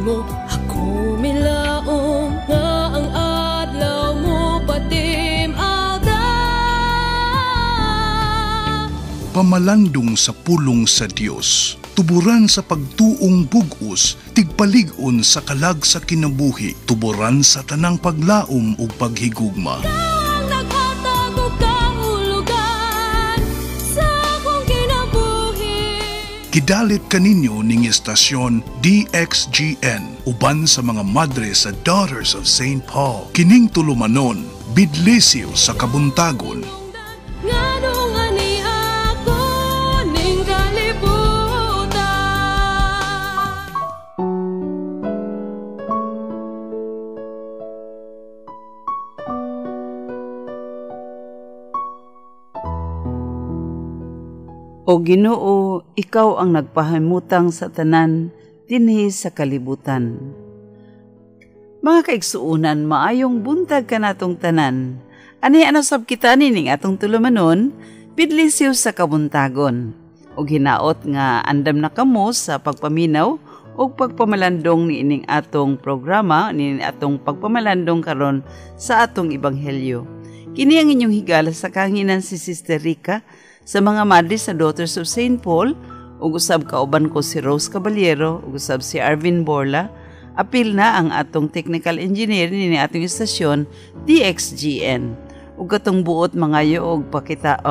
mo ako milaong nga ang adlaw mo patim alda. Pamalandong sa pulong sa Dios, tuburan sa pagtuong bug-os, tigpalig-on sa kalag sa kinabuhi, tuburan sa tanang paglaom ug paghigugma. Kang naghatag og kahulugan sa akong kinabuhi. Kidalit kaninyo ning istasyon DXGN uban sa mga madre sa Daughters of St. Paul. Kining tulumanon, Bidlisyo sa Kabuntagon. Nganong ani ako ning kalibutan. O Ginoo, ikaw ang nagpahimutang sa tanan dinhi sa kalibutan. Mga kaigsuunan, maayong buntag ka natong tanan. Ani sab kita nining atong tulumanon, Bidlisyo sa Kabuntagon. O hinaot nga andam na kamo sa pagpaminaw o pagpamalandong ni ining atong programa, ni atong pagpamalandong karon sa atong ebanghelyo. Kini ang inyong higala sa kanginan si Sister Rica, sa mga madre sa Daughters of St. Paul, ug usab kauban ko si Rose Caballero, ug usab si Arvin Borla. Apil na ang atong technical engineer ni atong istasyon DXGN. Ug katong buot mangayo og pakita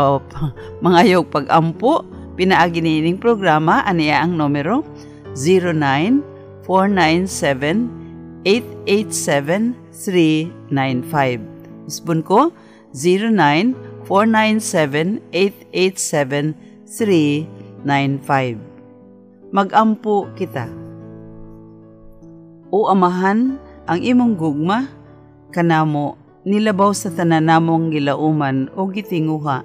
mangayo og pag-ampo pinaagi nining programa aniya ang numero 09-497-887-395. Usbon ko 09-497-887-395. Mag-ampo kita. O Amahan, ang imong gugma, kanamo, nilabaw sa tanan namong gilauman o gitinguha.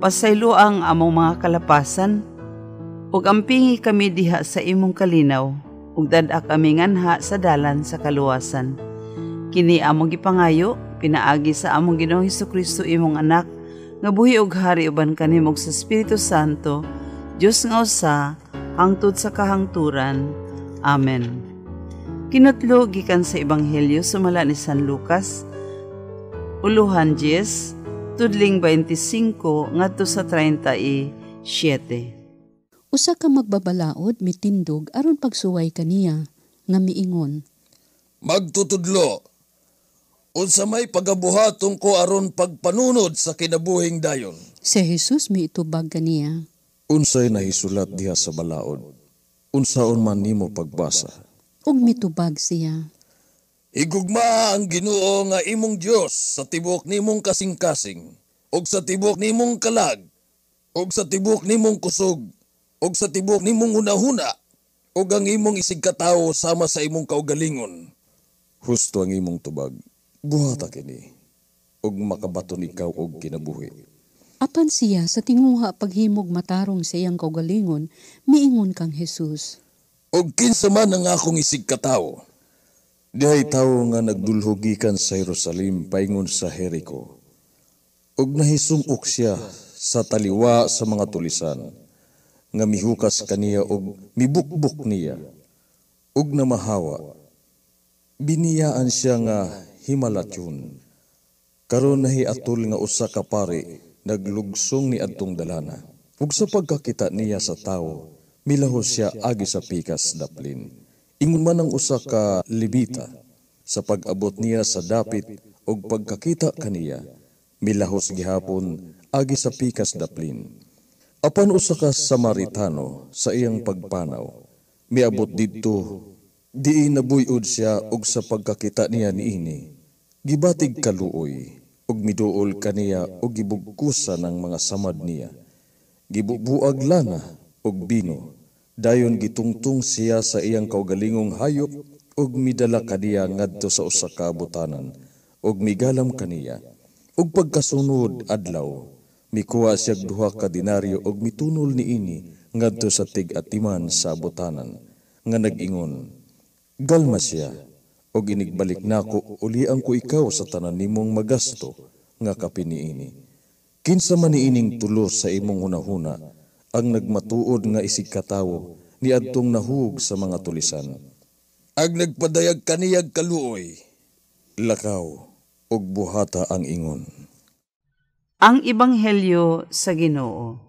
Pasaylo ang among mga kalapasan, ug ampingi kami diha sa imong kalinaw, ug dad-a kami nganha sa dalan sa kaluwasan. Kini among gipangayo, pinaagi sa among Ginoong Hesukristo imong anak, nga buhi ug hari uban kanimog sa Espiritu Santo, Dios nga usa, hangtod sa kahangturan. Amen. Kinutlo gikan sa Ebanghelyo sumala ni San Lucas, uluhan 10, tudling 25 ngadto sa 37. Usa ka magbabalaod mitindog aron pagsuway kaniya nga miingon. Magtutudlo. Unsa may pagabuhaton ko aron pagpanunod sa kinabuhing dayon. Si Jesus miitubag kaniya. Unsay nahisulat diha sa balaod. Unsaon man nimo pagbasa. Ug mitubag siya. Higugma ang Ginoo nga imong Dios sa tibok nimong kasing-kasing, ug sa tibok nimong kalag, ug sa tibok nimong kusog, ug sa tibok nimong hunahuna, ug ang imong isigkatawo sama sa imong kaugalingon. Husto ang imong tubag. Buhata kini, ug makabaton ikaw og kinabuhi. Apan siya sa tinguha paghimog matarong sa iyang kaugalingon, miingon kang Jesus. Og kinsa man ang akong isigkatawo, dihay tawo nga nagdulhugikan sa Jerusalem paingon sa Jericho. Og nahisumok siya sa taliwa sa mga tulisan, nga mihukas kaniya og mibukbuk niya, og namahawa. Biniyaan siya nga himalatyon. Karon nahiatol nga usa ka pari naglugsong ni adtong dalana. Ug sa pagkakita niya sa tawo, milahos siya agi sa pikas daplin. Ingon man ang usa ka Levita, sa pag-abot niya sa dapit ug pagkakita kaniya, milahos gihapon agi sa pikas daplin. Apan usa ka Samaritano sa iyang pagpanaw, miabot didto, di nabuy-od siya ug sa pagkakita niya niini, gibatig kaluoy ug miduol kaniya ug gibugkusan ang mga samad niya. Gibubuag lana ug bino, dayon gitungtong siya sa iyang kaugalingong hayop ug midala kaniya ngadto sa usa ka butanan ug migalam kaniya. Ug pagkasunod adlaw, mikuha siya duha ka denaryo ug mitunol niini ngadto sa tig-atiman sa butanan nga nag-ingon, galma siya ug inigbalik nako ulian ko ikaw sa tanan nimong magasto nga kapiniini. Kinsa man niining tulo sa imong hunahuna ang nagmatuod nga isigkatawo ni adtong nahug sa mga tulisan. Ag nagpadayag kaniyag kaluoy, lakaw ug buhata ang ingon. Ang Ebanghelyo sa Ginoo.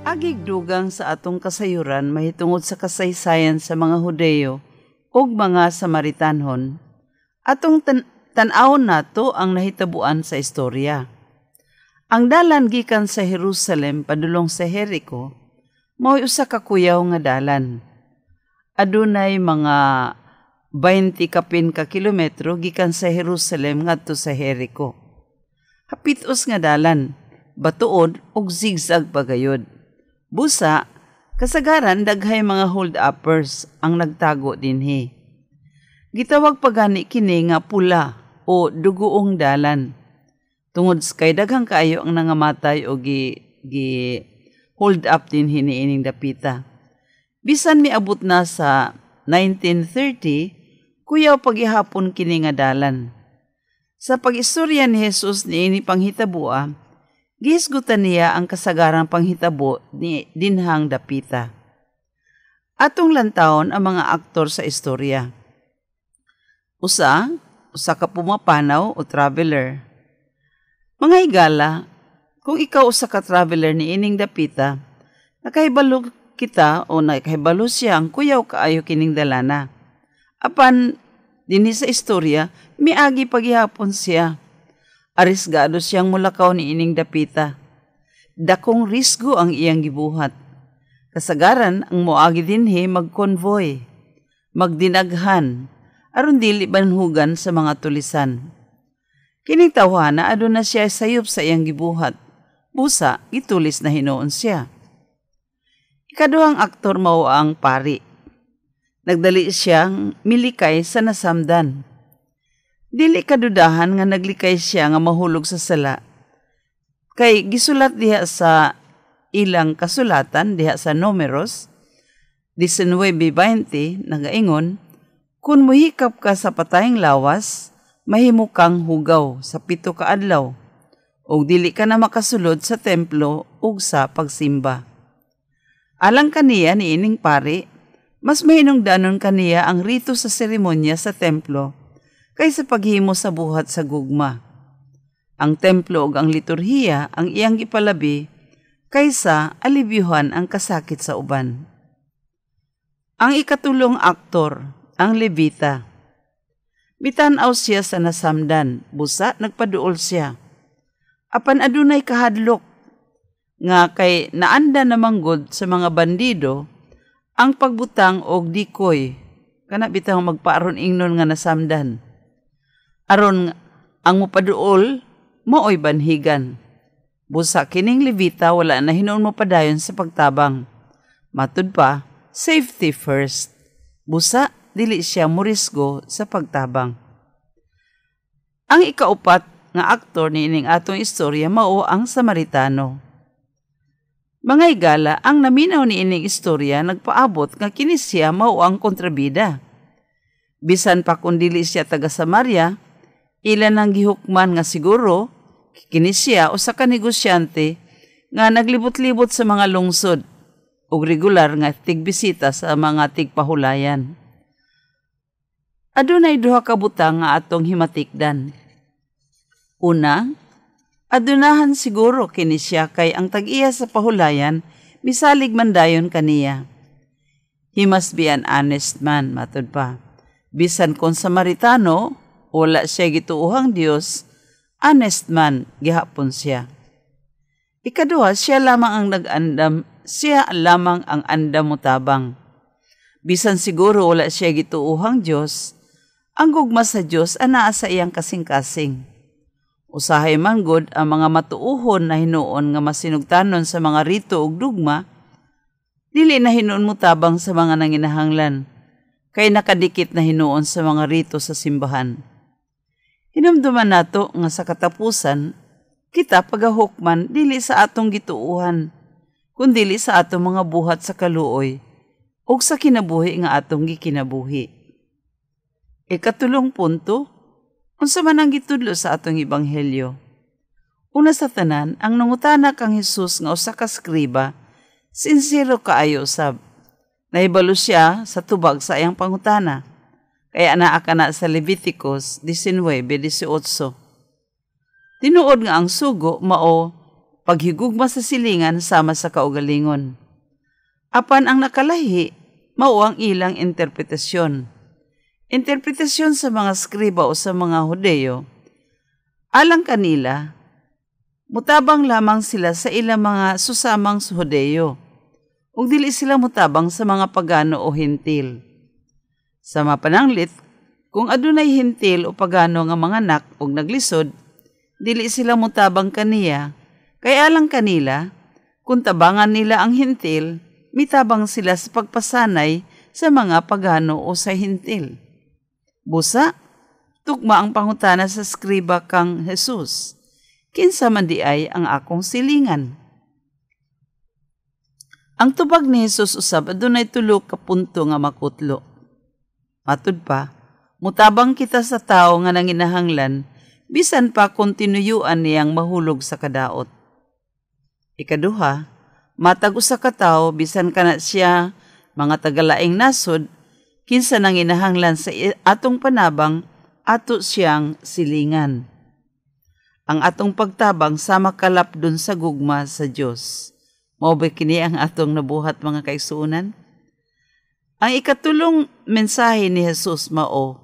Agigdugang sa atong kasayuran mahitungod sa kasaysayan sa mga Hudeyo ug mga Samaritanhon. Atong tan-awon nato ang nahitabuan sa istorya. Ang dalan gikan sa Jerusalem padulong sa Jericho mao'y usa ka kuyaw nga dalan. Adunay mga 20 kapin ka kilometro gikan sa Jerusalem ngadto sa Jericho. Hapitos nga dalan, batuod ug zigzag pagayod. Busa, kasagaran daghay mga hold-uppers ang nagtago dinhi. Gitawag pagani kini nga pula o dugoong dalan. Tungod kay daghang kaayo ang nangamatay o gi hold up dinhi niining dapita. Bisan miabot na sa 1930, kuyaw paghihapon kini nga dalan. Sa pag-istorya ni Jesus niini panghitabua, Gihisgutan niya ang kasagarang panghitabo ni dinhang dapita. Atong lantawon ang mga aktor sa istorya. Usa ka pumapanaw o traveler. Mga higala, kung ikaw usa ka traveler ni ining dapita, nakahibalo kita o nakahibalo siya ang kuyaw kaayo kining dalana. Apan, dinhi sa istorya, miagi paghihapon siya. Arisgado siyang mulakaw ni ining dapita. Dakong risgo ang iyang gibuhat. Kasagaran ang moagi dinhi mag-convoy, magdinaghan, aron dili banhugan sa mga tulisan. Kining tawhana aduna siya sayop sa iyang gibuhat. Busa, itulis na hinuon siya. Ikaduhang aktor mao ang pari. Nagdali siyang milikay sa nasamdan. Dili kadudahan nga naglikay siya nga mahulog sa sala. Kay gisulat diha sa ilang kasulatan diha sa Números 19:20 nagaingon, kung muhikap ka sa patayng lawas, mahimo kang hugaw sa 7 ka adlaw, ug dili ka na makasulod sa templo ug sa pagsimba. Alang kaniya ni ining pari, mas mahinungdanon kaniya ang rito sa seremonya sa templo kaysa paghimo sa buhat sa gugma. Ang templo ug ang liturhiya ang iyang gipalabi kaysa alibyuhan ang kasakit sa uban. Ang ikatulong aktor, ang Levita. Bitanaw siya sa nasamdan, busa nagpaduol siya. Apan adunay kahadlok, nga kay naanda namang god sa mga bandido, ang pagbutang og dikoy, kana bitaw magpaaron ingnon nga nasamdan. Aron ang mupaduol, mooy banhigan. Busa kining Levita wala na hinuon mo padayon sa pagtabang. Matud pa, safety first. Busa, dili siya murisgo sa pagtabang. Ang ikaupat nga aktor ni ining atong istorya mao ang Samaritano. Mga higala, ang naminaw ni ining istorya nagpaabot nga kini siya mao ang kontrabida. Bisan pa kung dili siya taga Samaria, ilan ang gihukman nga siguro, kini siya usa ka negosyante nga naglibot-libot sa mga lungsod ug regular nga tigbisita sa mga tigpahulayan. Adunay duha ka butang nga atong himatikdan. Una, adunahan siguro kini siya kay ang tag-iya sa pahulayan misalig man dayon kaniya. He must be an honest man, matud pa. Bisan kon Samaritano, wala siya gituuhang Dios, honest man gihapon siya. Ikaduha, siya lamang ang andam mutabang. Bisan siguro wala siya gituuhang Dios, ang gugma sa Dios anaa sa iyang kasing-kasing. Usahay man gud ang mga matuuhon na hinuon nga masinugtanon sa mga rito ug dugma, dili na hinuon mutabang sa mga nanginahanglan, kay nakadikit na hinuon sa mga rito sa simbahan. Hinumduman nato nga sa katapusan, kita pagahukman dili sa atong gituuhan, kundili sa atong mga buhat sa kaluoy, ug sa kinabuhi nga atong gikinabuhi. Ikatulong punto, unsa man ang gitudlo sa atong ebanghelyo. Una sa tanan, ang nangutana kang Hesus nga usa ka skriba, sincero kaayo sab. Nahibalo siya sa tubag sa iyang pangutana. Kaya naa ka na sa Leviticus 19:18. Tinuod nga ang sugo mao paghigugma sa silingan sama sa kaugalingon. Apan ang nakalahi mao ang ilang interpretasyon. Interpretasyon sa mga skriba o sa mga Hudeyo, alang kanila, mutabang lamang sila sa ilang mga susamang Hudeyo, ug dili sila mutabang sa mga pagano o hentil. Sa mapananglit, kung adunay hentil o pagano nga mga anak ug naglisod, dili sila mutabang kaniya, kaya alang kanila, kung tabangan nila ang hentil, mitabang sila sa pagpasanay sa mga pagano o sa hentil. Busa, tugma ang pangutana sa skriba kang Hesus, kinsa man di ay ang akong silingan. Ang tubag ni Hesus usab adunay tulo ka punto nga makutlo. Matud pa, mutabang kita sa tao nga nanginahanglan, bisan pa kontinuyuan niyang mahulog sa kadaot. Ikaduha, matag usa ka tawo bisan kana siya mga tagalaing nasod, kinsa nang inahanglan sa atong panabang, ato siyang silingan. Ang atong pagtabang sama kalap dun sa gugma sa Dios. Mao ba kini ang atong nabuhat mga kaigsuonan? Ang ikatulong mensahe ni Jesus mao,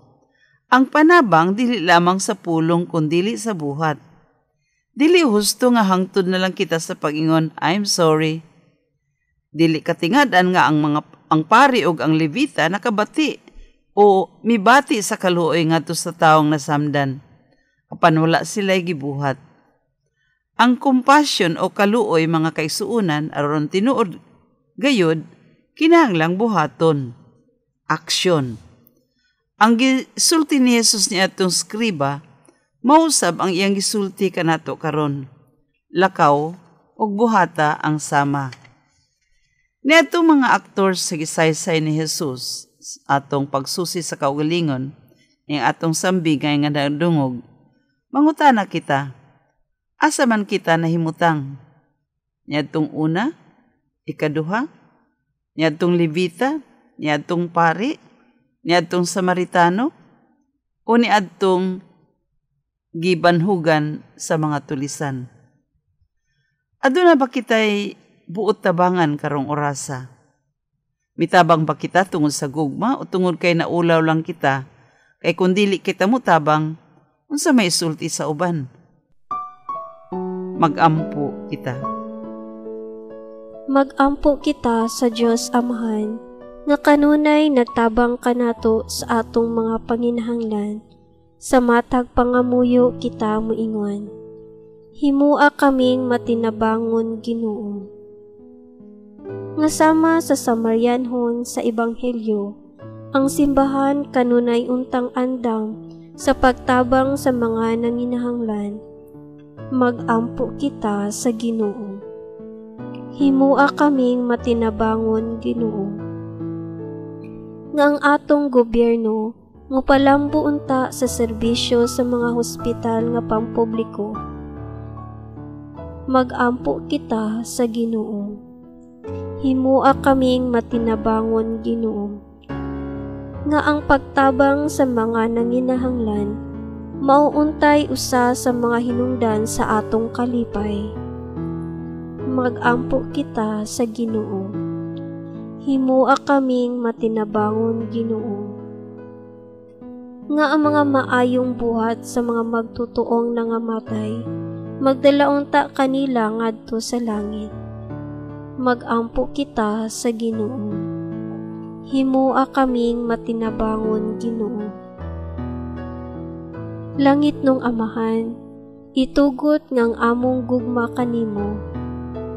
ang panabang dili lamang sa pulong kundi sa buhat. Dili husto nga hangtod na lang kita sa pag-ingon, I'm sorry. Dili katingad-an nga ang pari ug ang levita nakabati o mibati sa kaluoy ngadto sa taong nasamdan. Apan wala sila'y gibuhat. Ang compassion o kaluoy mga kaigsuonan aron tinuod gayud kinahanglang buhaton. Aksyon. Ang gisulti ni Jesus ni atong skriba mausab ang iyang gisulti kanato karon. Lakaw ug buhata ang sama. Niadtong mga aktor sa gisaysay ni Jesus atong pagsusi sa kaugalingon, ang atong sambigay nga nadungog, mangutana kita, asa man kita nahimutang? Niadtong una, ikaduha, niadtong levita, niadtong pari, niadtong Samaritano, o niadtong gibanhugan sa mga tulisan. Aduna ba kita'y buot tabangan karong orasa? Mitabang ba kita tungod sa gugma o tungod kay naulaw lang kita? Kay kung dili kita mutabang, unsa may sulti sa uban? Magampo kita. Magampo kita sa Dios Amahan, nga kanunay nagtabang kanato sa atong mga panginahanglan, sa matag pangamuyo kita moingon. Himua kaming matinabangon Ginoo. Nga sama sa Samarianhon sa Ebanghelyo, ang simbahan kanunay untang andam sa pagtabang sa mga nanginahanglan. Magampo kita sa Ginoo. Himua kaming matinabangon Ginoo. Nga ang atong gobyerno mupalambo unta sa serbisyo sa mga hospital nga pampubliko. Magampo kita sa Ginoo. Himua kaming matinabangon Ginoo. Nga ang pagtabang sa mga nanginahanglan mauuntay usa sa mga hinungdan sa atong kalipay. Magampo kita sa Ginoo. Himua kaming matinabangon Ginoo. Nga ang mga maayong buhat sa mga magtutuong nangamatay, magdalaunta kanila ngadto sa langit. Magampo kita sa Ginoo. Himua kaming matinabangon Ginoo. Langit nung Amahan, itugot ngang among gugma kanimo,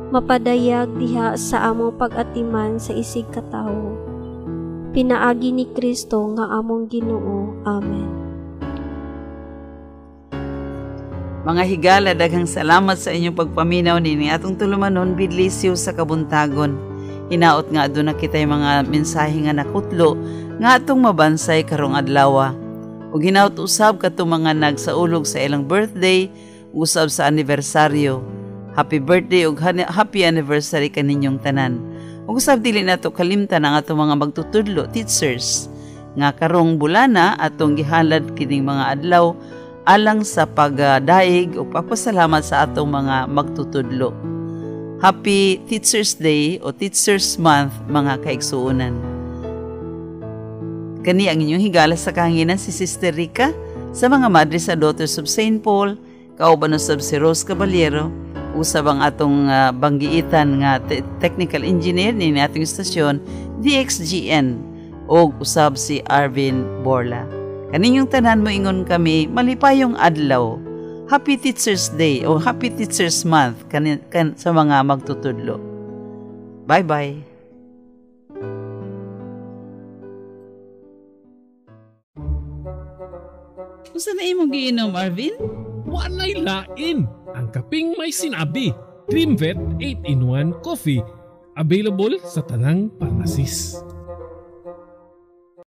mapadayag diha sa among pag-atiman sa isig katawo. Pinaagi ni Kristo nga among Ginoo. Amen. Mga higala, daghang salamat sa inyong pagpaminaw nini atong tulumanon bidlisyo sa kabuntagon. Hinaot nga aduna kitay mga mensahe nga nakutlo nga atong mabansay karong adlaw. Ug hinaot usab katong mga nagsaulog sa ilang birthday, usab sa anibersaryo. Happy birthday ug happy anniversary kaninyong tanan. Ug usab dili nato kalimtan ang atong mga magtutudlo, teachers, nga karong bulana atong gihalad kining mga adlaw alang sa pagdaig o pagpasalamat sa atong mga magtutudlo. Happy Teachers Day o Teachers Month mga kaigsuonan. Kani ang inyong higala sa kahanginan si Sister Rica sa mga Madre sa Daughters of St. Paul, kauban usab si Rose Caballero, usab ang atong banggiitan nga technical engineer ni ating istasyon DXGN o usab si Arvin Borla. Kaninyong tanan mo ingon kami malipayong adlaw. Happy Teachers Day o Happy Teachers Month sa mga magtutudlo. Bye-bye. Kung na imong giinom, Arvin? Walay lain. Ang kaping may sinabi. DreamVet 8-in-1 Coffee. Available sa tanang pharmacies.